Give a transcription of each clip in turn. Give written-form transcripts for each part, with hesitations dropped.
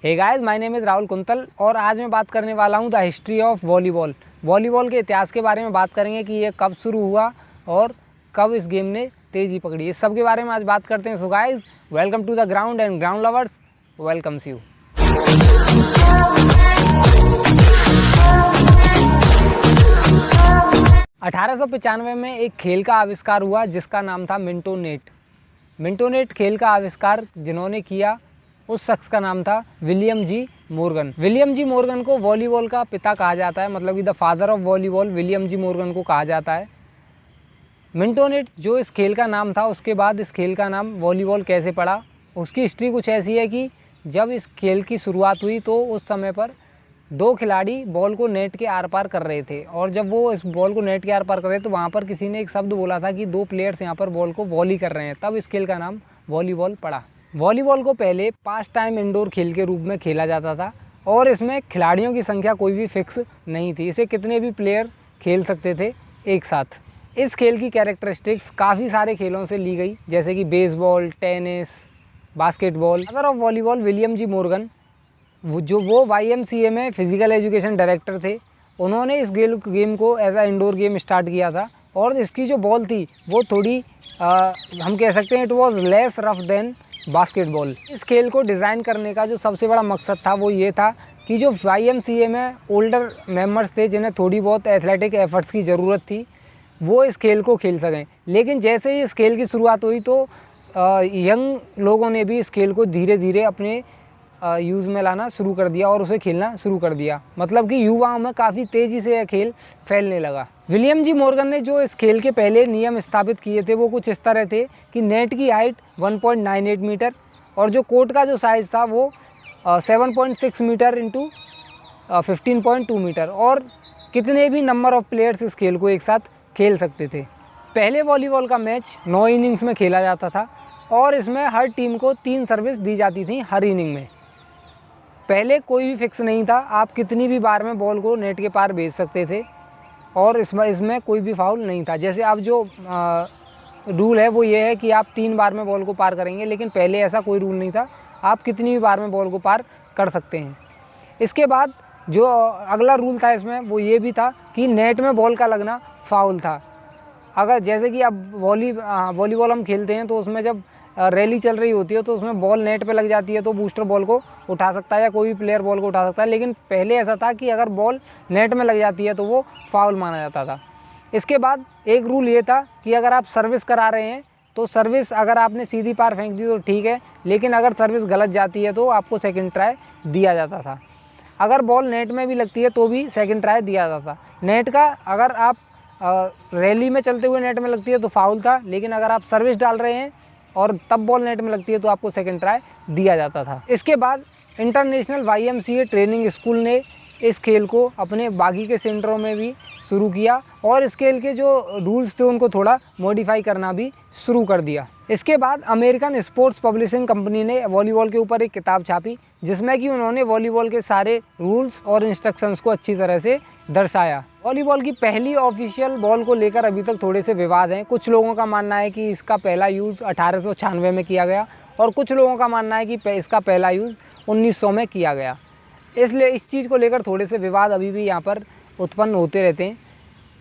Hey guys, my name is Rahul Kuntal और आज मैं बात करने वाला हूँ the history of volleyball. Volleyball के इतिहास के बारे में बात करेंगे कि ये कब शुरू हुआ और कब इस गेम ने तेज़ी पकड़ी। इस सब के बारे में आज बात करते हैं। So guys, welcome to the ground and ground lovers welcomes you. 1895 में एक खेल का आविष्कार हुआ जिसका नाम था मिंटोनेट। मिंटोनेट खेल का आविष्कार जिन्होंने किया उस शख्स का नाम था विलियम जी मॉर्गन। विलियम जी मॉर्गन को वॉलीबॉल का पिता कहा जाता है, मतलब कि the father of volleyball William ji Morgan को कहा जाता है। मिंटोनेट जो इस खेल का नाम था, उसके बाद इस खेल का नाम वॉलीबॉल कैसे पड़ा, उसकी हिस्ट्री कुछ ऐसी है कि जब इस खेल की शुरुआत हुई तो उस समय पर दो खिलाड़ी बॉल को नेट के आर पार कर रहे थे, और जब वो इस बॉल को नेट के आर पार कर रहे थे तो वहाँ पर किसी ने एक शब्द बोला था कि दो प्लेयर्स यहाँ पर बॉल को वॉली कर रहे हैं, तब इस खेल का नाम वॉलीबॉल पड़ा। वॉलीबॉल को पहले 5 टाइम इंडोर खेल के रूप में खेला जाता था और इसमें खिलाड़ियों की संख्या कोई भी फिक्स नहीं थी, इसे कितने भी प्लेयर खेल सकते थे एक साथ। इस खेल की कैरेक्टरिस्टिक्स काफ़ी सारे खेलों से ली गई, जैसे कि baseball, tennis, basketball. Father of volleyball William ji Morgan वो YMCA में फिज़िकल एजुकेशन डायरेक्टर थे। उन्होंने इस गेम को एज आ इंडोर गेम स्टार्ट किया था और इसकी जो बॉल थी वो थोड़ी हम कह सकते हैं it was less rough than basketball. इस खेल को डिज़ाइन करने का जो सबसे बड़ा मकसद था वो ये था कि जो YMCA में ओल्डर मेंबर्स थे जिन्हें थोड़ी बहुत एथलेटिक एफर्ट्स की ज़रूरत थी, वो इस खेल को खेल सकें। लेकिन जैसे ही इस खेल की शुरुआत हुई तो यंग लोगों ने भी इस खेल को धीरे धीरे अपने यूज़ में लाना शुरू कर दिया और उसे खेलना शुरू कर दिया, मतलब कि युवाओं में काफ़ी तेज़ी से यह खेल फैलने लगा। विलियम जी मॉर्गन ने जो इस खेल के पहले नियम स्थापित किए थे वो कुछ इस तरह थे कि नेट की हाइट 1.98 मीटर और जो कोर्ट का जो साइज़ था वो 7.6 मीटर इंटू 15.2 मीटर, और कितने भी नंबर ऑफ प्लेयर्स इस खेल को एक साथ खेल सकते थे। पहले वॉलीबॉल का मैच 9 इनिंग्स में खेला जाता था और इसमें हर टीम को 3 सर्विस दी जाती थी हर इनिंग में। पहले कोई भी फिक्स नहीं था, आप कितनी भी बार में बॉल को नेट के पार भेज सकते थे और इसमें कोई भी फाउल नहीं था। जैसे अब जो रूल है वो ये है कि आप 3 बार में बॉल को पार करेंगे, लेकिन पहले ऐसा कोई रूल नहीं था, आप कितनी भी बार में बॉल को पार कर सकते हैं। इसके बाद जो अगला रूल था इसमें वो ये भी था कि नेट में बॉल का लगना फाउल था। अगर जैसे कि अब वॉलीबॉल हम खेलते हैं तो उसमें जब रैली चल रही होती है तो उसमें बॉल नेट पे लग जाती है तो बूस्टर बॉल को उठा सकता है या कोई भी प्लेयर बॉल को उठा सकता है, लेकिन पहले ऐसा था कि अगर बॉल नेट में लग जाती है तो वो फाउल माना जाता था। इसके बाद एक रूल ये था कि अगर आप सर्विस करा रहे हैं तो सर्विस अगर आपने सीधी पार फेंक दी तो ठीक है, लेकिन अगर सर्विस गलत जाती है तो आपको सेकेंड ट्राई दिया जाता था। अगर बॉल नेट में भी लगती है तो भी सेकेंड ट्राई दिया जाता था। नेट का अगर आप रैली में चलते हुए नेट में लगती है तो फाउल था, लेकिन अगर आप सर्विस डाल रहे हैं और तब बॉल नेट में लगती है तो आपको सेकंड ट्राई दिया जाता था। इसके बाद इंटरनेशनल YMCA ट्रेनिंग स्कूल ने इस खेल को अपने बाकी के सेंटरों में भी शुरू किया और इस खेल के जो रूल्स थे उनको थोड़ा मॉडिफाई करना भी शुरू कर दिया। इसके बाद अमेरिकन स्पोर्ट्स पब्लिशिंग कंपनी ने वॉलीबॉल के ऊपर एक किताब छापी जिसमें कि उन्होंने वॉलीबॉल के सारे रूल्स और इंस्ट्रक्शंस को अच्छी तरह से दर्शाया। वॉलीबॉल की पहली ऑफिशियल बॉल को लेकर अभी तक थोड़े से विवाद हैं। कुछ लोगों का मानना है कि इसका पहला यूज़ 1896 में किया गया और कुछ लोगों का मानना है कि इसका पहला यूज़ 1900 में किया गया। इसलिए इस चीज़ को लेकर थोड़े से विवाद अभी भी यहाँ पर उत्पन्न होते रहते हैं।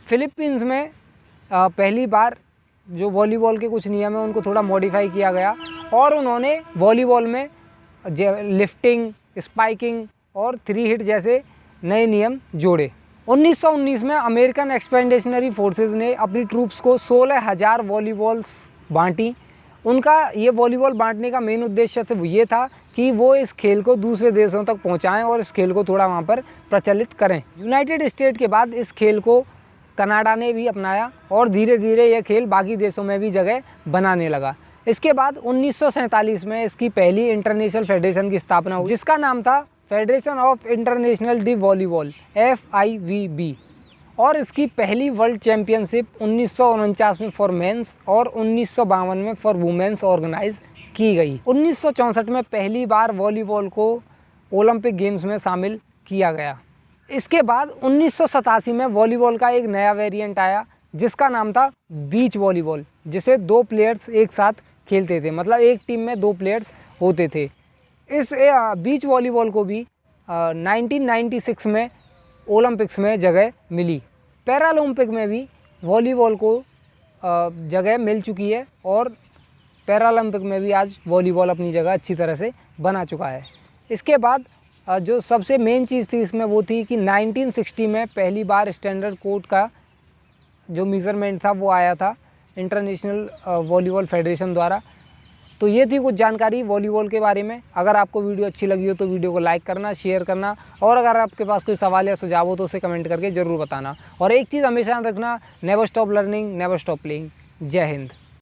फिलीपींस में पहली बार जो वॉलीबॉल के कुछ नियम हैं उनको थोड़ा मॉडिफाई किया गया और उन्होंने वॉलीबॉल में लिफ्टिंग, स्पाइकिंग और 3 हिट जैसे नए नियम जोड़े। 1919 में अमेरिकन एक्सपेडिशनरी फोर्सेस ने अपनी ट्रूप्स को 16,000 वॉलीबॉल्स बांटी। उनका ये वॉलीबॉल बांटने का मेन उद्देश्य तो ये था कि वो इस खेल को दूसरे देशों तक पहुंचाएं और इस खेल को थोड़ा वहाँ पर प्रचलित करें। यूनाइटेड स्टेट के बाद इस खेल को कनाडा ने भी अपनाया और धीरे धीरे यह खेल बाकी देशों में भी जगह बनाने लगा। इसके बाद 1947 में इसकी पहली इंटरनेशनल फेडरेशन की स्थापना हुई जिसका नाम था federation of international the volleyball FIVB, और इसकी पहली वर्ल्ड चैम्पियनशिप 1949 में फॉर मेंस और 1952 में फॉर वुमेन्स ऑर्गेनाइज की गई। 1964 में पहली बार वॉलीबॉल को ओलंपिक गेम्स में शामिल किया गया। इसके बाद 1987 में वॉलीबॉल का एक नया वेरिएंट आया जिसका नाम था बीच वॉलीबॉल, जिसे 2 प्लेयर्स एक साथ खेलते थे, मतलब एक टीम में 2 प्लेयर्स होते थे। इस बीच वॉलीबॉल को भी 1996 में ओलंपिक्स में जगह मिली। पैरालंपिक में भी वॉलीबॉल को जगह मिल चुकी है और पैरालंपिक में भी आज वॉलीबॉल अपनी जगह अच्छी तरह से बना चुका है। इसके बाद जो सबसे मेन चीज़ थी इसमें वो थी कि 1960 में पहली बार स्टैंडर्ड कोड का जो मेज़रमेंट था वो आया था इंटरनेशनल वॉलीबॉल फेडरेशन द्वारा। तो ये थी कुछ जानकारी वॉलीबॉल के बारे में। अगर आपको वीडियो अच्छी लगी हो तो वीडियो को लाइक करना, शेयर करना, और अगर आपके पास कोई सवाल या सुझाव हो तो उसे कमेंट करके ज़रूर बताना। और एक चीज़ हमेशा याद रखना, never stop learning, never stop playing. जय हिंद।